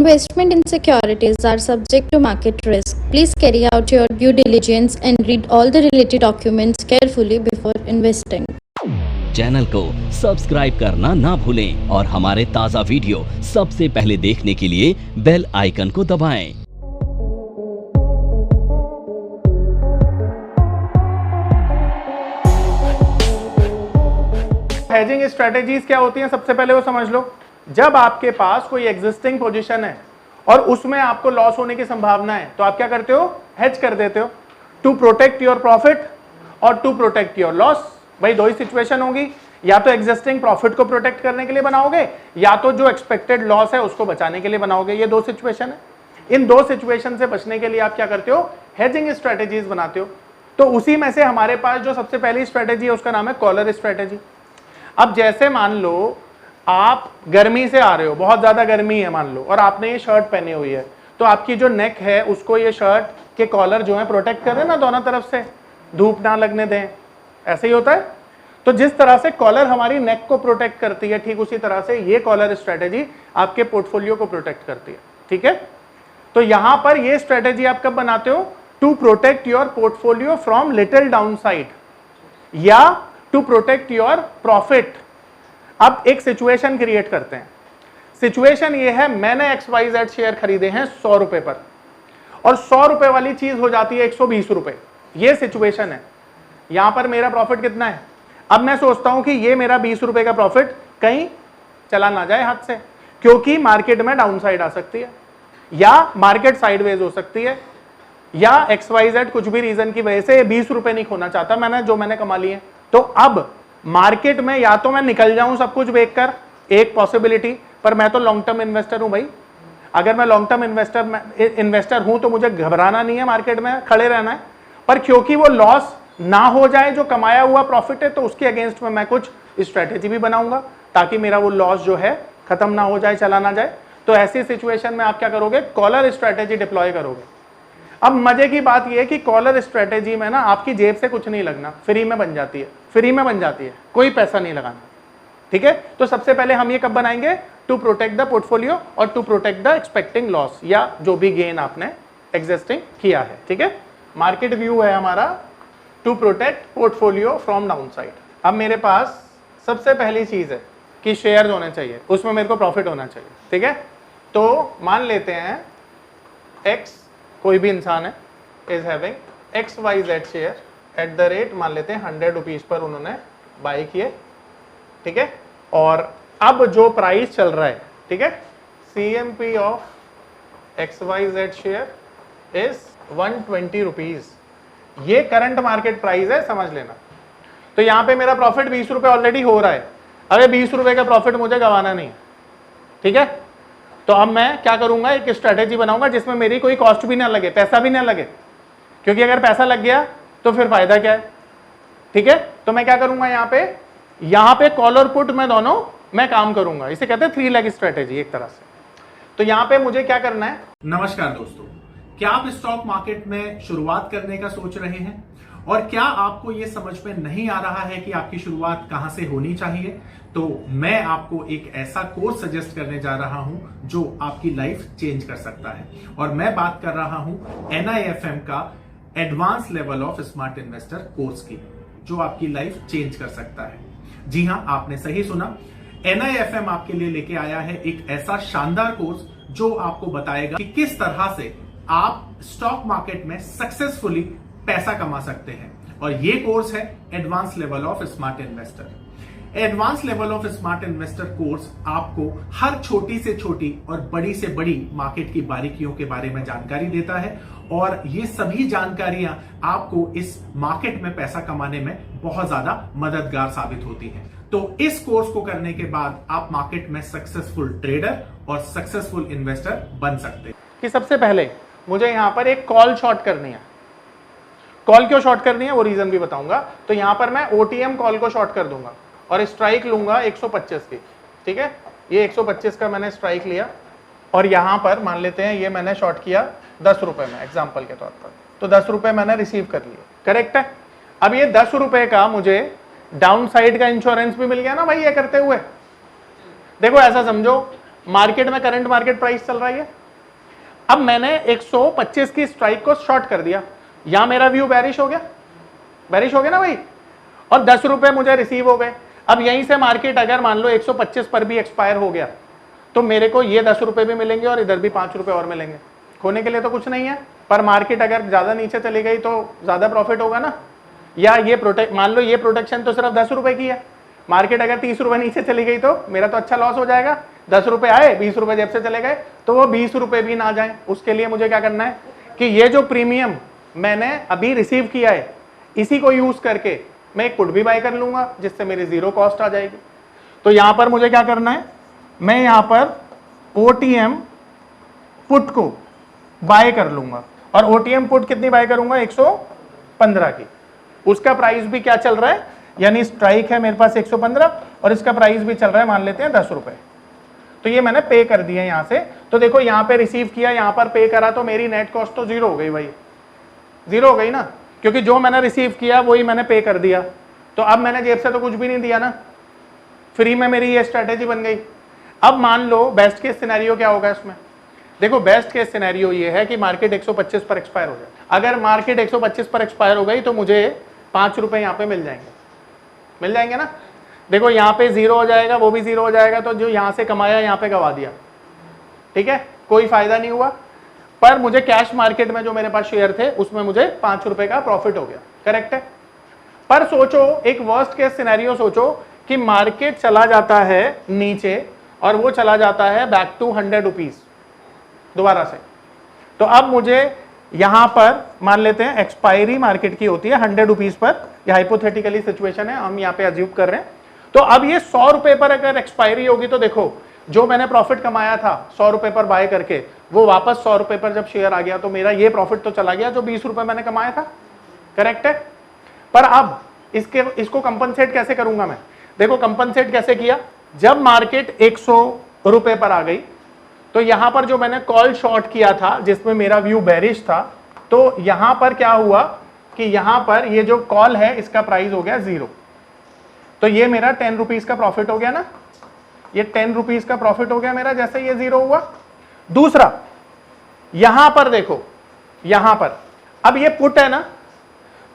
Investment in securities are subject to market risk. Please carry out your due diligence and read all the related documents carefully before investing. Channel को subscribe करना ना भूलें और हमारे ताज़ा video सबसे पहले देखने के लिए बेल आइकन को दबाएं। हेजिंग स्ट्रेटेजीज क्या होती हैं, सबसे पहले वो समझ लो। जब आपके पास कोई एग्जिस्टिंग पोजीशन है और उसमें आपको लॉस होने की संभावना है तो आप क्या करते हो, हेज कर देते हो, टू प्रोटेक्ट योर प्रॉफिट और टू प्रोटेक्ट योर लॉस। भाई दो ही सिचुएशन होगी, या तो एग्जिस्टिंग प्रॉफिट को प्रोटेक्ट करने के लिए बनाओगे या तो जो एक्सपेक्टेड लॉस है उसको बचाने के लिए बनाओगे। ये दो सिचुएशन है। इन दो सिचुएशन से बचने के लिए आप क्या करते हो, हेजिंग स्ट्रेटेजीज बनाते हो। तो उसी में से हमारे पास जो सबसे पहली स्ट्रेटेजी है उसका नाम है कॉलर स्ट्रेटेजी। अब जैसे मान लो आप गर्मी से आ रहे हो, बहुत ज्यादा गर्मी है मान लो, और आपने ये शर्ट पहनी हुई है, तो आपकी जो नेक है उसको ये शर्ट के कॉलर जो है प्रोटेक्ट कर दें ना दोनों तरफ से, धूप ना लगने दें। ऐसे ही होता है। तो जिस तरह से कॉलर हमारी नेक को प्रोटेक्ट करती है, ठीक उसी तरह से ये कॉलर स्ट्रेटेजी आपके पोर्टफोलियो को प्रोटेक्ट करती है। ठीक है, तो यहां पर ये स्ट्रेटेजी आप कब बनाते हो, to protect your portfolio from little downside या टू प्रोटेक्ट योर प्रॉफिट। अब एक सिचुएशन क्रिएट करते हैं। सिचुएशन ये है, मैंने XYZ शेयर खरीदे हैं 100 रुपए पर और 100 रुपए वाली चीज हो जाती है 120 रुपए। ये सिचुएशन है। यहां पर मेरा प्रॉफिट कितना है, अब मैं सोचता हूं कि ये मेरा 20 रुपए का प्रॉफिट कहीं चला ना जाए हाथ से, क्योंकि मार्केट में डाउनसाइड आ सकती है या मार्केट साइडवेज हो सकती है या XYZ कुछ भी रीजन की वजह से 20 रुपए नहीं खोना चाहता मैंने, जो मैंने कमा लिए। तो अब मार्केट में या तो मैं निकल जाऊं सब कुछ बेचकर, एक पॉसिबिलिटी, पर मैं तो लॉन्ग टर्म इन्वेस्टर हूं भाई। अगर मैं लॉन्ग टर्म इन्वेस्टर हूं तो मुझे घबराना नहीं है, मार्केट में खड़े रहना है। पर क्योंकि वो लॉस ना हो जाए जो कमाया हुआ प्रॉफिट है, तो उसके अगेंस्ट में मैं कुछ स्ट्रेटेजी भी बनाऊंगा ताकि मेरा वो लॉस जो है खत्म ना हो जाए, चला ना जाए। तो ऐसी सिचुएशन में आप क्या करोगे, कॉलर स्ट्रेटेजी डिप्लॉय करोगे। अब मजे की बात यह है कि कॉलर स्ट्रेटेजी में ना आपकी जेब से कुछ नहीं लगना, फ्री में बन जाती है, फ्री में बन जाती है, कोई पैसा नहीं लगाना। ठीक है, तो सबसे पहले हम ये कब बनाएंगे, टू प्रोटेक्ट द पोर्टफोलियो और to protect the expecting loss या जो भी गेन आपने एग्जिस्टिंग किया है। ठीक है, मार्केट व्यू है हमारा to protect portfolio from downside. अब मेरे पास सबसे पहली चीज है कि शेयर होने चाहिए, उसमें मेरे को प्रॉफिट होना चाहिए। ठीक है, तो मान लेते हैं एक्स, कोई भी इंसान है, is having XYZ share at the rate, मान लेते हैं 100 रुपीज पर उन्होंने बाई किए। ठीक है, और अब जो प्राइस चल रहा है, ठीक है, CMP of XYZ share is 120 rupees. ये करंट मार्केट प्राइस है, समझ लेना। तो यहां पे मेरा प्रॉफिट 20 रुपए ऑलरेडी हो रहा है। अरे 20 रुपए का प्रॉफिट मुझे गंवाना नहीं है। ठीक है, तो अब मैं क्या करूंगा, एक स्ट्रेटेजी बनाऊंगा जिसमें मेरी कोई कॉस्ट भी ना लगे, पैसा भी ना लगे, क्योंकि अगर पैसा लग गया तो फिर फायदा क्या है। ठीक है, तो मैं क्या करूंगा, यहां पे कॉल और पुट में दोनों मैं काम करूंगा। इसे कहते हैं 3 लेग स्ट्रेटेजी एक तरह से। तो यहां पे मुझे क्या करना है। नमस्कार दोस्तों, क्या आप स्टॉक मार्केट में शुरुआत करने का सोच रहे हैं और क्या आपको यह समझ में नहीं आ रहा है कि आपकी शुरुआत कहां से होनी चाहिए, तो मैं आपको एक ऐसा कोर्स सजेस्ट करने जा रहा हूं जो आपकी लाइफ चेंज कर सकता है। और मैं बात कर रहा हूं NIFM का advance level of smart investor course की, जो आपकी लाइफ चेंज कर सकता है। जी हां, आपने सही सुना, NIFM आपके लिए लेके आया है एक ऐसा शानदार कोर्स जो आपको बताएगा कि किस तरह से आप स्टॉक मार्केट में सक्सेसफुली पैसा कमा सकते हैं। और ये कोर्स है advance level of smart investor. Advance level of smart investor course आपको हर छोटी से छोटी और बड़ी से बड़ी मार्केट की बारीकियों के बारे में जानकारी देता है, और ये सभी जानकारियां आपको इस मार्केट में पैसा कमाने में बहुत ज्यादा मददगार साबित होती हैं। तो इस कोर्स को करने के बाद आप मार्केट में सक्सेसफुल ट्रेडर और सक्सेसफुल इन्वेस्टर बन सकते हैं। कि सबसे पहले मुझे यहां पर एक कॉल शॉर्ट करनी है। कॉल क्यों शॉर्ट करनी है वो रीजन भी बताऊंगा। तो यहां पर मैं OTM कॉल को शॉर्ट कर दूंगा और स्ट्राइक लूंगा 125 की। ठीक है, ये 125 का मैंने स्ट्राइक लिया और यहां पर मान लेते हैं ये मैंने शॉर्ट किया 10 रुपए में एग्जांपल के तौर पर, तो 10 रुपए मैंने रिसीव कर लिए। करेक्ट है। अब ये 10 रुपए का मुझे डाउन साइड का इंश्योरेंस भी मिल गया ना भाई ये करते हुए। देखो ऐसा समझो, मार्केट में करंट मार्केट प्राइस चल रही है। अब मैंने 125 की स्ट्राइक को शॉर्ट कर दिया, यहां मेरा व्यू बेरिश हो गया, बेरिश हो गया ना भाई, और 10 रुपए मुझे रिसीव हो गए। अब यहीं से मार्केट अगर मान लो 125 पर भी एक्सपायर हो गया तो मेरे को ये 10 रुपए भी मिलेंगे और इधर भी 5 रुपए और मिलेंगे। खोने के लिए तो कुछ नहीं है, पर मार्केट अगर ज्यादा नीचे चली गई तो ज्यादा प्रॉफिट होगा ना। या ये मान लो ये प्रोटेक्शन तो सिर्फ 10 रुपए की है, मार्केट अगर 30 रुपए नीचे चली गई तो मेरा तो अच्छा लॉस हो जाएगा। 10 रुपए आए, 20 रुपए जेब से चले गए, तो वो 20 रुपए भी ना जाए। उसके लिए मुझे क्या करना है कि ये जो प्रीमियम मैंने अभी रिसीव किया है इसी को यूज करके मैं एक पुट भी बाय कर लूंगा, जिससे मेरी जीरो कॉस्ट आ जाएगी। तो यहां पर मुझे क्या करना है, मैं यहां पर OTM पुट को बाय कर लूंगा, और OTM पुट कितनी बाय करूंगा, 115 की। उसका प्राइस भी क्या चल रहा है, यानी स्ट्राइक है मेरे पास 115 और इसका प्राइस भी चल रहा है मान लेते हैं 10 रुपए। तो ये मैंने पे कर दिया यहां से। तो देखो यहां पे रिसीव किया, यहां पर पे करा, तो मेरी नेट कॉस्ट तो जीरो हो गई भाई, जीरो हो गई ना, क्योंकि जो मैंने रिसीव किया वही मैंने पे कर दिया। तो अब मैंने जेब से तो कुछ भी नहीं दिया ना, फ्री में मेरी ये स्ट्रेटेजी बन गई। अब मान लो बेस्ट केस सिनेरियो क्या होगा इसमें, देखो बेस्ट केस सिनेरियो ये है कि मार्केट 125 पर एक्सपायर हो जाए। अगर मार्केट 125 पर एक्सपायर हो गई तो मुझे 5 रुपए यहां पे मिल जाएंगे, मिल जाएंगे ना। देखो यहाँ पे जीरो हो जाएगा, वो भी जीरो हो जाएगा, तो जो यहां से कमाया यहां पे गवा दिया, ठीक है, कोई फायदा नहीं हुआ। पर मुझे कैश मार्केट में जो मेरे पास शेयर थे उसमें मुझे 5 रुपए का प्रॉफिट हो गया, करेक्ट है। पर सोचो एक वर्स्ट केस सिनेरियो सोचो कि मार्केट चला जाता है नीचे और वो चला जाता है बैक टू 100 रुपीज दोबारा से। तो अब मुझे यहां पर मान लेते हैं एक्सपायरी मार्केट की होती है 100 रुपीज पर, यह हाइपोथेटिकली सिचुएशन है, हम यहाँ पे अज्यूम कर रहे हैं। तो अब ये 100 रुपए पर अगर एक्सपायरी होगी तो देखो जो मैंने प्रॉफिट कमाया था 100 रुपए पर बाय करके, वो वापस 100 रुपए पर जब शेयर आ गया तो मेरा ये प्रॉफिट तो चला गया जो 20 रुपए मैंने कमाया था, करेक्ट है। पर अब इसको कंपनसेट कैसे करूंगा मैं, देखो कंपनसेट कैसे किया, जब मार्केट 100 रुपए पर आ गई तो यहां पर जो मैंने कॉल शॉर्ट किया था जिसमें मेरा व्यू बेरिश था, तो यहां पर क्या हुआ कि यहां पर ये जो कॉल है इसका प्राइस हो गया 0, तो ये मेरा 10 रुपीज का प्रॉफिट हो गया ना, ये 10 रुपीज का प्रॉफिट हो गया मेरा जैसे ये 0 हुआ। दूसरा यहां पर देखो, यहां पर अब ये पुट है ना,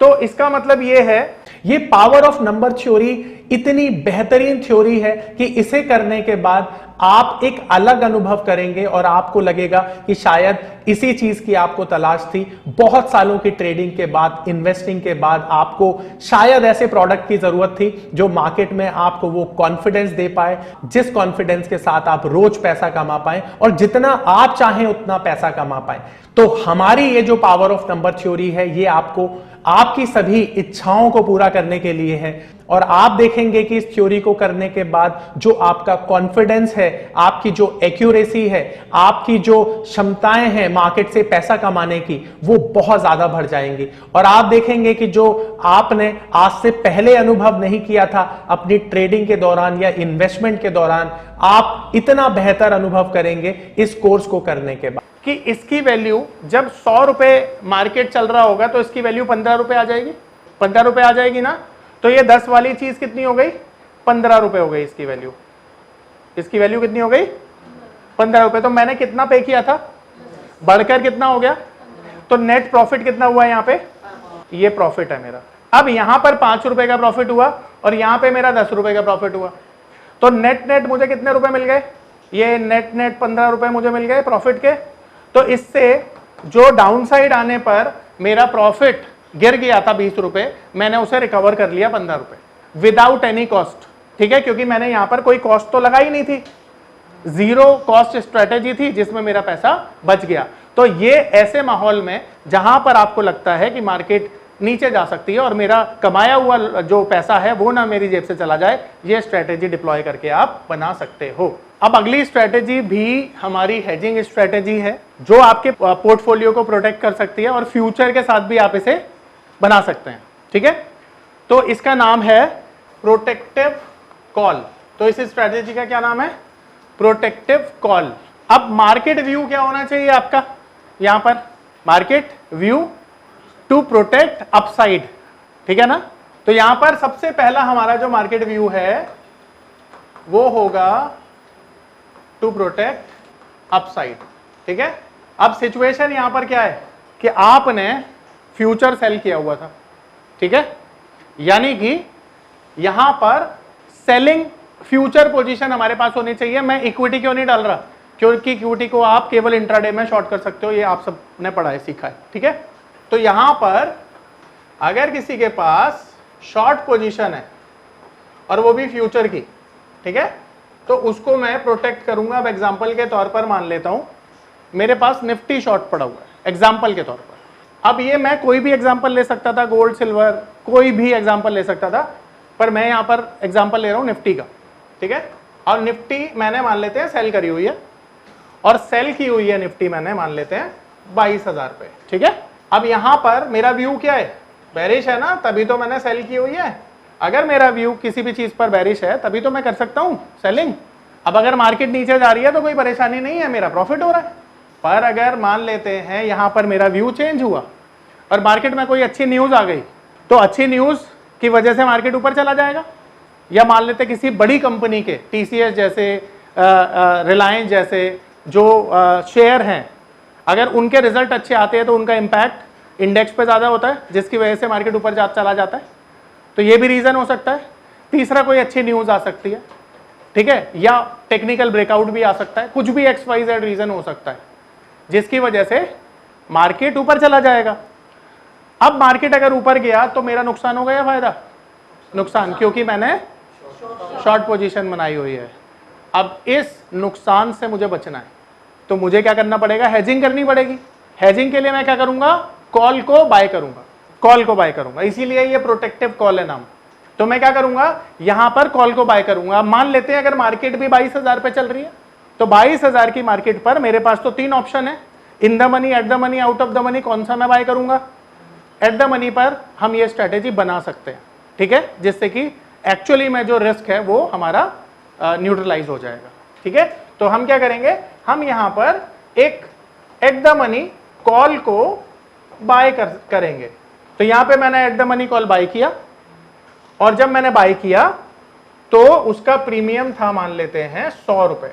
तो इसका मतलब ये है, ये पावर ऑफ नंबर थ्योरी इतनी बेहतरीन थ्योरी है कि इसे करने के बाद आप एक अलग अनुभव करेंगे और आपको लगेगा कि शायद इसी चीज की आपको तलाश थी। बहुत सालों की ट्रेडिंग के बाद, इन्वेस्टिंग के बाद आपको शायद ऐसे प्रोडक्ट की जरूरत थी जो मार्केट में आपको वो कॉन्फिडेंस दे पाए, जिस कॉन्फिडेंस के साथ आप रोज पैसा कमा पाए और जितना आप चाहें उतना पैसा कमा पाए। तो हमारी ये जो पावर ऑफ नंबर थ्योरी है ये आपको आपकी सभी इच्छाओं को पूरा करने के लिए है, और आप देखेंगे कि इस थ्योरी को करने के बाद जो आपका कॉन्फिडेंस है, आपकी जो एक्यूरेसी है, आपकी जो क्षमताएं हैं मार्केट से पैसा कमाने की, वो बहुत ज्यादा बढ़ जाएंगी। और आप देखेंगे कि जो आपने आज से पहले अनुभव नहीं किया था अपनी ट्रेडिंग के दौरान या इन्वेस्टमेंट के दौरान, आप इतना बेहतर अनुभव करेंगे इस कोर्स को करने के बाद कि इसकी वैल्यू जब 100 रुपए मार्केट चल रहा होगा तो इसकी वैल्यू 15 रुपए आ जाएगी, 15 रुपए आ जाएगी ना। तो ये 10 वाली चीज कितनी हो गई, 15 रुपए हो गई इसकी वैल्यू, इसकी वैल्यू कितनी हो गई 15 रुपए। तो मैंने कितना पे किया था, बढ़कर कितना हो गया, तो नेट प्रॉफिट कितना हुआ यहाँ पे, ये प्रॉफिट है मेरा। अब यहां पर 5 रुपए का प्रॉफिट हुआ और यहां पे मेरा 10 रुपए का प्रॉफिट हुआ, तो नेट नेट मुझे कितने रुपए मिल गए, ये नेट नेट 15 रुपए मुझे मिल गए प्रॉफिट के। तो इससे जो डाउन साइड आने पर मेरा प्रॉफिट गिर गया था 20 रुपए, मैंने उसे रिकवर कर लिया 15 रुपए विदाउट एनी कॉस्ट, ठीक है, क्योंकि मैंने यहां पर कोई कॉस्ट तो लगाई नहीं थी, जीरो कॉस्ट स्ट्रेटेजी थी जिसमें मेरा पैसा बच गया। तो ये ऐसे माहौल में जहां पर आपको लगता है कि मार्केट नीचे जा सकती है और मेरा कमाया हुआ जो पैसा है वो ना मेरी जेब से चला जाए, ये स्ट्रेटेजी डिप्लॉय करके आप बना सकते हो। अब अगली स्ट्रेटेजी भी हमारी हेजिंग स्ट्रेटेजी है जो आपके पोर्टफोलियो को प्रोटेक्ट कर सकती है और फ्यूचर के साथ भी आप इसे बना सकते हैं, ठीक है। तो इसका नाम है प्रोटेक्टिव कॉल। तो इस स्ट्रेटेजी का क्या नाम है, प्रोटेक्टिव कॉल। अब मार्केट व्यू क्या होना चाहिए आपका, यहां पर market view to protect upside, ठीक है ना। तो यहां पर सबसे पहला हमारा जो मार्केट व्यू है वो होगा टू प्रोटेक्ट अपसाइड। ठीक है, अब सिचुएशन यहां पर क्या है कि आपने फ्यूचर सेल किया हुआ था। ठीक है, यानी कि यहां पर सेलिंग फ्यूचर पोजीशन हमारे पास होनी चाहिए। मैं इक्विटी क्यों नहीं डाल रहा, क्योंकि इक्विटी को आप केवल इंट्राडे में शॉर्ट कर सकते हो, ये आप सबने पढ़ा है, सीखा है। ठीक है, तो यहां पर अगर किसी के पास शॉर्ट पोजीशन है और वो भी फ्यूचर की, ठीक है, तो उसको मैं प्रोटेक्ट करूंगा। अब एग्जांपल के तौर पर मान लेता हूं मेरे पास निफ्टी शॉर्ट पड़ा हुआ है, एग्जांपल के तौर पर। अब ये मैं कोई भी एग्जांपल ले सकता था, गोल्ड सिल्वर कोई भी एग्जांपल ले सकता था, पर मैं यहां पर एग्जांपल ले रहा हूं निफ्टी का। ठीक है, और निफ्टी मैंने मान लेते हैं सेल करी हुई है, और सेल की हुई है निफ्टी मैंने मान लेते हैं 22,000 पे। ठीक है, अब यहां पर मेरा व्यू क्या है, बेरिश है ना, तभी तो मैंने सेल की हुई है। अगर मेरा व्यू किसी भी चीज पर बेरिश है तभी तो मैं कर सकता हूं सेलिंग। अब अगर मार्केट नीचे जा रही है तो कोई परेशानी नहीं है, मेरा प्रॉफिट हो रहा है। पर अगर मान लेते हैं यहां पर मेरा व्यू चेंज हुआ और मार्केट में कोई अच्छी न्यूज आ गई, तो अच्छी न्यूज की वजह से मार्केट ऊपर चला जाएगा। या मान लेते किसी बड़ी कंपनी के TCS जैसे, रिलायंस जैसे जो शेयर हैं, अगर उनके रिजल्ट अच्छे आते हैं तो उनका इंपैक्ट इंडेक्स पे ज्यादा होता है, जिसकी वजह से मार्केट ऊपर चला जाता है। तो ये भी रीजन हो सकता है। तीसरा, कोई अच्छी न्यूज आ सकती है, ठीक है, या टेक्निकल ब्रेकआउट भी आ सकता है, कुछ भी XYZ रीजन हो सकता है जिसकी वजह से मार्केट ऊपर चला जाएगा। अब मार्केट अगर ऊपर गया तो मेरा नुकसान होगा या फायदा? नुकसान, क्योंकि मैंने शॉर्ट पोजीशन बनाई हुई है। अब इस नुकसान से मुझे बचना है तो मुझे क्या करना पड़ेगा, हेजिंग करनी पड़ेगी। हेजिंग के लिए मैं क्या करूंगा, कॉल को बाय करूंगा, कॉल को बाय करूंगा, इसीलिए ये प्रोटेक्टिव कॉल है नाम। तो मैं क्या करूंगा, यहां पर कॉल को बाय करूंगा। मान लेते हैं अगर मार्केट भी 22,000 पे चल रही है, तो 22,000 की मार्केट पर मेरे पास तो 3 ऑप्शन है, in the money, eight the money, out of the money. कौन सा मैं बाय करूंगा? एट द मनी पर हम ये स्ट्रेटेजी बना सकते हैं, ठीक है, जिससे कि एक्चुअली में जो रिस्क है वो हमारा न्यूट्रलाइज हो जाएगा। ठीक है, तो हम क्या करेंगे, हम यहां पर एक एट द मनी कॉल को बाय करेंगे। तो यहां पे मैंने at the money call buy किया, और जब मैंने बाय किया तो उसका प्रीमियम था मान लेते हैं 100 रुपए,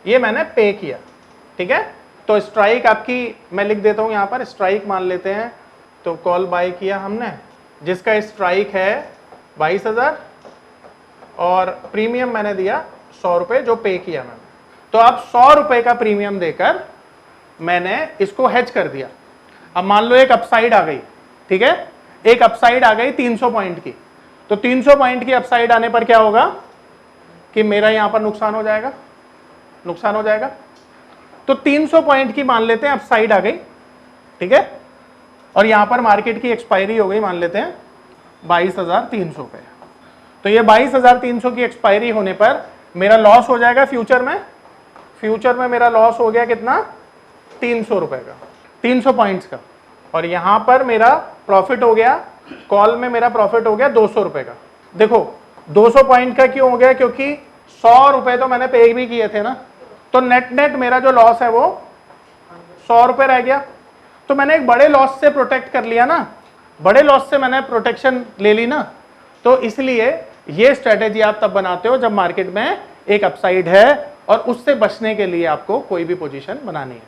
ये मैंने पे किया। ठीक है, तो स्ट्राइक आपकी मैं लिख देता हूं यहां पर, स्ट्राइक मान लेते हैं। तो कॉल बाय किया हमने, जिसका स्ट्राइक है 22,000, और प्रीमियम मैंने दिया 100 रुपए जो पे किया मैंने। तो अब 100 रुपए का प्रीमियम देकर मैंने इसको हेज कर दिया। अब मान लो एक अपसाइड आ गई, ठीक है, एक अपसाइड आ गई 300 पॉइंट की, तो 300 पॉइंट की अपसाइड आने पर क्या होगा कि मेरा यहां पर नुकसान हो जाएगा, नुकसान हो जाएगा। तो 300 पॉइंट की मान लेते हैं अपसाइड आ गई, ठीक है, और यहां पर मार्केट की एक्सपायरी हो गई मान लेते हैं 22,300 पे। तो ये 22,300 की एक्सपायरी होने पर मेरा लॉस हो जाएगा फ्यूचर में। फ्यूचर में मेरा लॉस हो गया कितना, 300 रुपए का, 300 पॉइंट्स का। और यहां पर मेरा प्रॉफिट हो गया, कॉल में मेरा प्रॉफिट हो गया 200 रुपए का। देखो 200 पॉइंट का क्यों हो गया, क्योंकि 100 रुपए तो मैंने पे भी किए थे ना, तो नेट नेट मेरा जो लॉस है वो 100 रुपए रह गया। तो मैंने एक बड़े लॉस से प्रोटेक्ट कर लिया ना, बड़े लॉस से मैंने प्रोटेक्शन ले ली ना। तो इसलिए ये स्ट्रेटेजी आप तब बनाते हो जब मार्केट में एक अपसाइड है और उससे बचने के लिए आपको कोई भी पोजीशन बनानी है।